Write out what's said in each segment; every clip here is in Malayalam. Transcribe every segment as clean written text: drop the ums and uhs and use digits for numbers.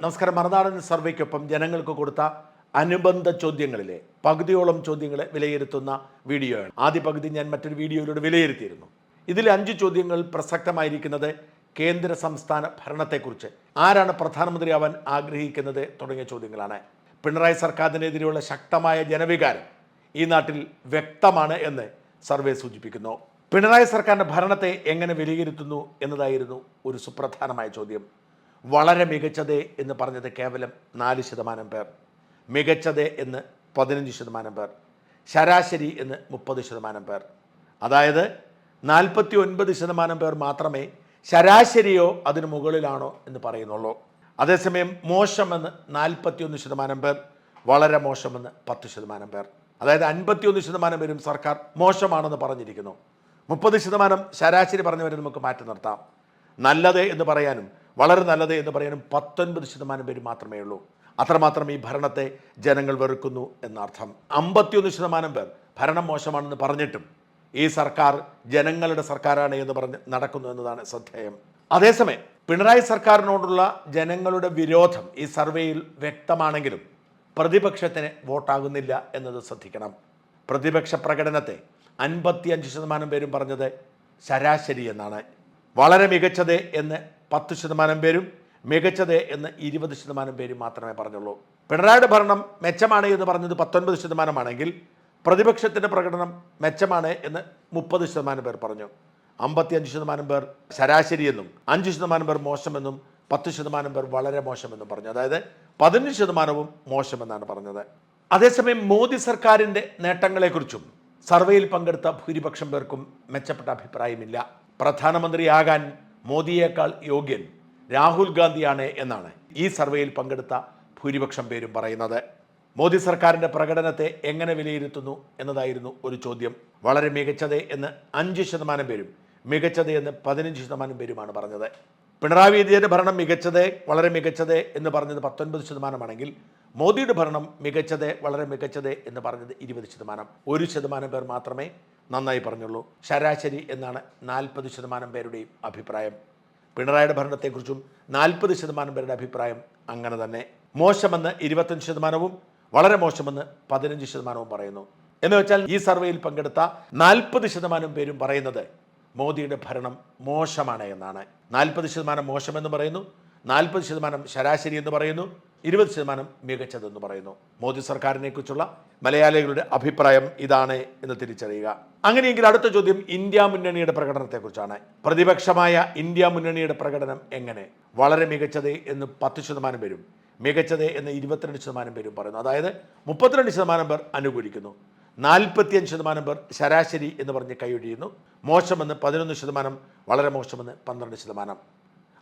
നമസ്കാരം. മറുനാടൻ സർവേക്കൊപ്പം ജനങ്ങൾക്ക് കൊടുത്ത അനുബന്ധ ചോദ്യങ്ങളിലെ പകുതിയോളം ചോദ്യങ്ങളെ വിലയിരുത്തുന്ന വീഡിയോയാണ്. ആദ്യ പകുതി ഞാൻ മറ്റൊരു വീഡിയോയിലൂടെ വിലയിരുത്തിയിരുന്നു. ഇതിൽ 5 ചോദ്യങ്ങൾ പ്രസക്തമായിരിക്കുന്നത് കേന്ദ്ര സംസ്ഥാന ഭരണത്തെക്കുറിച്ച്, ആരാണ് പ്രധാനമന്ത്രിയാവാൻ ആഗ്രഹിക്കുന്നത് തുടങ്ങിയ ചോദ്യങ്ങളാണ്. പിണറായി സർക്കാരിനെതിരെയുള്ള ശക്തമായ ജനവികാരം ഈ നാട്ടിൽ വ്യക്തമാണ് എന്ന് സർവേ സൂചിപ്പിക്കുന്നു. പിണറായി സർക്കാരിൻ്റെ ഭരണത്തെ എങ്ങനെ വിലയിരുത്തുന്നു എന്നതായിരുന്നു ഒരു സുപ്രധാനമായ ചോദ്യം. വളരെ മികച്ചത് എന്ന് പറഞ്ഞത് കേവലം 4% പേർ, മികച്ചത് എന്ന് 15% പേർ, ശരാശരി എന്ന് 30% പേർ. അതായത് 49% പേർ മാത്രമേ ശരാശരിയോ അതിനു മുകളിലാണോ എന്ന് പറയുന്നുള്ളൂ. അതേസമയം മോശമെന്ന് 41% പേർ, വളരെ മോശമെന്ന് 10% പേർ. അതായത് 51% പേരും സർക്കാർ മോശമാണെന്ന് പറഞ്ഞിരിക്കുന്നു. 30% ശരാശരി പറഞ്ഞവരെ നമുക്ക് മാറ്റി നിർത്താം. നല്ലത് എന്ന് പറയാനും വളരെ നല്ലത് എന്ന് പറയാനും 19% പേര് മാത്രമേ ഉള്ളൂ. അത്രമാത്രം ഈ ഭരണത്തെ ജനങ്ങൾ വെറുക്കുന്നു എന്നർത്ഥം. 51% പേർ ഭരണം മോശമാണെന്ന് പറഞ്ഞിട്ടും ഈ സർക്കാർ ജനങ്ങളുടെ സർക്കാരാണ് എന്ന് പറഞ്ഞ് നടക്കുന്നു എന്നതാണ് ശ്രദ്ധേയം. അതേസമയം പിണറായി സർക്കാരിനോടുള്ള ജനങ്ങളുടെ വിരോധം ഈ സർവേയിൽ വ്യക്തമാണെങ്കിലും പ്രതിപക്ഷത്തിന് വോട്ടാകുന്നില്ല എന്നത് ശ്രദ്ധിക്കണം. പ്രതിപക്ഷ പ്രകടനത്തെ 55% പേരും പറഞ്ഞത് ശരാശരി എന്നാണ്. വളരെ മികച്ചത് എന്ന് 10% പേരും, മികച്ചത് എന്ന് 20% പേരും മാത്രമേ പറഞ്ഞുള്ളൂ. പിണറായിയുടെ ഭരണം മെച്ചമാണ് എന്ന് പറഞ്ഞത് 19% ആണെങ്കിൽ പ്രതിപക്ഷത്തിൻ്റെ പ്രകടനം മെച്ചമാണ് എന്ന് 30% പേർ പറഞ്ഞു. 55% പേർ ശരാശരിയെന്നും 5% പേർ മോശമെന്നും 10% പേർ വളരെ മോശമെന്നും പറഞ്ഞു. അതായത് 15% മോശമെന്നാണ് പറഞ്ഞത്. അതേസമയം മോദി സർക്കാരിൻ്റെ നേട്ടങ്ങളെക്കുറിച്ചും സർവേയിൽ പങ്കെടുത്ത ഭൂരിപക്ഷം പേർക്കും മെച്ചപ്പെട്ട അഭിപ്രായമില്ല. പ്രധാനമന്ത്രിയാകാൻ മോദിയേക്കാൾ യോഗ്യൻ രാഹുൽ ഗാന്ധിയാണ് എന്നാണ് ഈ സർവേയിൽ പങ്കെടുത്ത ഭൂരിപക്ഷം പേരും പറയുന്നത്. മോദി സർക്കാരിൻ്റെ പ്രകടനത്തെ എങ്ങനെ വിലയിരുത്തുന്നു എന്നതായിരുന്നു ഒരു ചോദ്യം. വളരെ മികച്ചത് എന്ന് 5% പേരും, മികച്ചത് എന്ന് 15% പേരുമാണ് പറഞ്ഞത്. പിണറായി വിജയൻ്റെ ഭരണം മികച്ചത്, വളരെ മികച്ചത് എന്ന് പറഞ്ഞത് 19% ആണെങ്കിൽ മോദിയുടെ ഭരണം മികച്ചത്, വളരെ മികച്ചത് എന്ന് പറഞ്ഞത് 20%. 1% പേർ മാത്രമേ നന്നായി പറഞ്ഞുള്ളൂ. ശരാശരി എന്നാണ് 40% പേരുടെയും അഭിപ്രായം. പിണറായിയുടെ ഭരണത്തെക്കുറിച്ചും 40% പേരുടെ അഭിപ്രായം അങ്ങനെ തന്നെ. മോശമെന്ന് 25%, വളരെ മോശമെന്ന് 15% പറയുന്നു. എന്ന് വെച്ചാൽ ഈ സർവേയിൽ പങ്കെടുത്ത 40% പേരും പറയുന്നത് മോദിയുടെ ഭരണം മോശമാണ് എന്നാണ്. 40% മോശമെന്ന് പറയുന്നു, 40% ശരാശരി എന്ന് പറയുന്നു, 20% മികച്ചതെന്ന് പറയുന്നു. മോദി സർക്കാരിനെ കുറിച്ചുള്ള മലയാളികളുടെ അഭിപ്രായം ഇതാണ് എന്ന് തിരിച്ചറിയുക. അങ്ങനെയെങ്കിൽ അടുത്ത ചോദ്യം ഇന്ത്യ മുന്നണിയുടെ പ്രകടനത്തെക്കുറിച്ചാണ്. പ്രതിപക്ഷമായ ഇന്ത്യ മുന്നണിയുടെ പ്രകടനം എങ്ങനെ? വളരെ മികച്ചത് എന്ന് 10% പേരും, മികച്ചത് എന്ന് 22% പേരും പറയുന്നു. അതായത് 32% പേർ അനുകൂലിക്കുന്നു, 45% പേർ ശരാശരി എന്ന് പറഞ്ഞ് കൈയൊഴിയുന്നു, മോശമെന്ന് 11%, വളരെ മോശമെന്ന് 12%.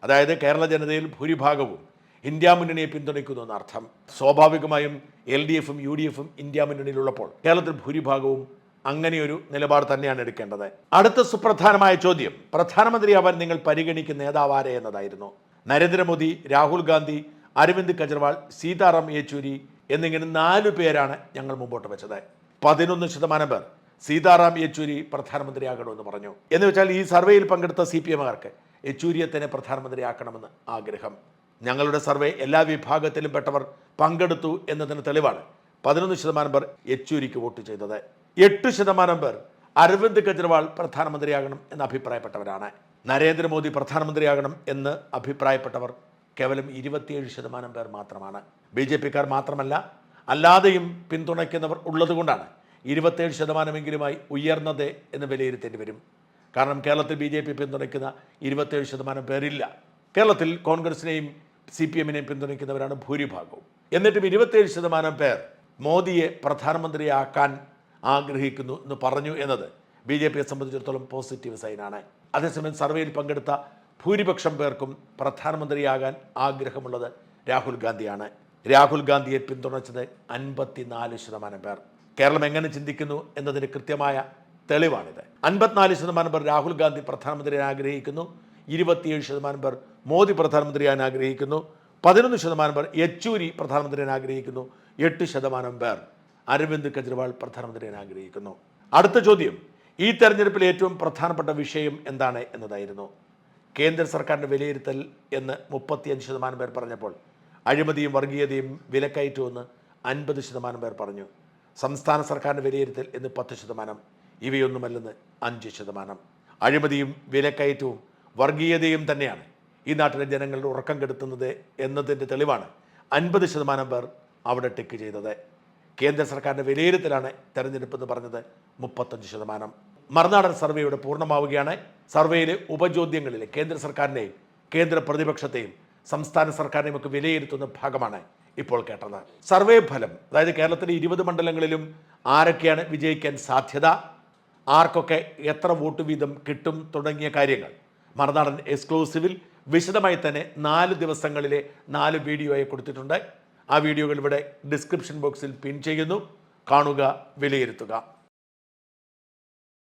അതായത് കേരള ജനതയിൽ ഭൂരിഭാഗവും ഇന്ത്യ മുന്നണിയെ പിന്തുണയ്ക്കുന്നു എന്നർത്ഥം. സ്വാഭാവികമായും LDFും UDFും ഇന്ത്യ മുന്നണിയിലുള്ളപ്പോൾ കേരളത്തിൽ ഭൂരിഭാഗവും അങ്ങനെയൊരു നിലപാട് തന്നെയാണ് എടുക്കേണ്ടത്. അടുത്ത സുപ്രധാനമായ ചോദ്യം, പ്രധാനമന്ത്രിയാവാൻ നിങ്ങൾ പരിഗണിക്കുന്ന നേതാവാരെ എന്നതായിരുന്നു. നരേന്ദ്രമോദി, രാഹുൽ ഗാന്ധി, അരവിന്ദ് കെജ്രിവാൾ, സീതാറാം യെച്ചൂരി എന്നിങ്ങനെ 4 പേരാണ് ഞങ്ങൾ മുമ്പോട്ട് വെച്ചത്. 11% പേർ സീതാറാം യെച്ചൂരി പ്രധാനമന്ത്രിയാകണമെന്ന് പറഞ്ഞു. എന്ന് വെച്ചാൽ ഈ സർവേയിൽ പങ്കെടുത്ത CPMകാർക്ക് യെച്ചൂരിയെ തന്നെ പ്രധാനമന്ത്രിയാക്കണമെന്ന് ആഗ്രഹം. ഞങ്ങളുടെ സർവേ എല്ലാ വിഭാഗത്തിലും പെട്ടവർ പങ്കെടുത്തു എന്നതിന് തെളിവാണ് 11% പേർ യെച്ചൂരിക്ക് വോട്ട് ചെയ്തത്. 8% പേർ അരവിന്ദ് കെജ്രിവാൾ പ്രധാനമന്ത്രിയാകണം എന്ന് അഭിപ്രായപ്പെട്ടവരാണ്. നരേന്ദ്രമോദി പ്രധാനമന്ത്രിയാകണം എന്ന് അഭിപ്രായപ്പെട്ടവർ കേവലം 27% പേർ മാത്രമാണ്. BJPക്കാർ മാത്രമല്ല, അല്ലാതെയും പിന്തുണയ്ക്കുന്നവർ ഉള്ളതുകൊണ്ടാണ് 27%മെങ്കിലുമായി ഉയർന്നത് എന്ന് വിലയിരുത്തേണ്ടി വരും. കാരണം കേരളത്തിൽ BJP പിന്തുണയ്ക്കുന്ന 27% പേരില്ല. കേരളത്തിൽ കോൺഗ്രസിനെയും CPMനെയും പിന്തുണയ്ക്കുന്നവരാണ് ഭൂരിഭാഗവും. എന്നിട്ടും 27% പേർ മോദിയെ പ്രധാനമന്ത്രിയാക്കാൻ ആഗ്രഹിക്കുന്നു എന്ന് പറഞ്ഞു എന്നത് BJPയെ സംബന്ധിച്ചിടത്തോളം പോസിറ്റീവ് സൈനാണ്. അതേസമയം സർവേയിൽ പങ്കെടുത്ത ഭൂരിപക്ഷം പേർക്കും പ്രധാനമന്ത്രിയാകാൻ ആഗ്രഹമുള്ളത് രാഹുൽ ഗാന്ധിയാണ്. രാഹുൽ ഗാന്ധിയെ പിന്തുണച്ചത് 54% പേർ. കേരളം എങ്ങനെ ചിന്തിക്കുന്നു എന്നതിന് കൃത്യമായ തെളിവാണിത്. 54% പേർ രാഹുൽ ഗാന്ധി പ്രധാനമന്ത്രിയാൻ ആഗ്രഹിക്കുന്നു, 27% പേർ മോദി പ്രധാനമന്ത്രിയാൻ ആഗ്രഹിക്കുന്നു, 11% പേർ യെച്ചൂരി പ്രധാനമന്ത്രിയാൻ ആഗ്രഹിക്കുന്നു, 8% പേർ അരവിന്ദ് കെജ്രിവാൾ പ്രധാനമന്ത്രിയാൻ ആഗ്രഹിക്കുന്നു. അടുത്ത ചോദ്യം, ഈ തെരഞ്ഞെടുപ്പിൽ ഏറ്റവും പ്രധാനപ്പെട്ട വിഷയം എന്താണ് എന്നതായിരുന്നു. കേന്ദ്ര സർക്കാരിൻ്റെ വിലയിരുത്തൽ എന്ന് 35% പേർ പറഞ്ഞപ്പോൾ അഴിമതിയും വർഗീയതയും വിലക്കയറ്റുമെന്ന് 50% പേർ പറഞ്ഞു. സംസ്ഥാന സർക്കാരിൻ്റെ വിലയിരുത്തൽ എന്ന് 10%, ഇവയൊന്നുമല്ലെന്ന് 5%. അഴിമതിയും വിലക്കയറ്റവും വർഗീയതയും തന്നെയാണ് ഈ നാട്ടിലെ ജനങ്ങളുടെ ഉറക്കം കെടുത്തുന്നത് എന്നതിൻ്റെ തെളിവാണ് 50% പേർ അവിടെ ടിക്ക് ചെയ്തത്. കേന്ദ്ര സർക്കാരിൻ്റെ വിലയിരുത്തലാണ് തെരഞ്ഞെടുപ്പെന്ന് പറഞ്ഞത് 35%. മറുനാടൻ സർവേയുടെ പൂർണ്ണമാവുകയാണ്. സർവേയിലെ ഉപചോദ്യങ്ങളിലെ കേന്ദ്ര സർക്കാരിനെയും കേന്ദ്ര പ്രതിപക്ഷത്തെയും സംസ്ഥാന സർക്കാരിനെയും ഒക്കെ വിലയിരുത്തുന്ന ഭാഗമാണ് ഇപ്പോൾ കേട്ടത്. സർവേ ഫലം, അതായത് കേരളത്തിലെ 20 മണ്ഡലങ്ങളിലും ആരൊക്കെയാണ് വിജയിക്കാൻ സാധ്യത, ആർക്കൊക്കെ എത്ര വോട്ട് വീതം കിട്ടും തുടങ്ങിയ കാര്യങ്ങൾ മറുനാടൻ എക്സ്ക്ലൂസീവിൽ വിശദമായി തന്നെ 4 ദിവസങ്ങളിലെ 4 വീഡിയോയായി കൊടുത്തിട്ടുണ്ട്. ആ വീഡിയോകൾ ഇവിടെ ഡിസ്ക്രിപ്ഷൻ ബോക്സിൽ പിൻ ചെയ്യുന്നു. കാണുക, വിലയിരുത്തുക.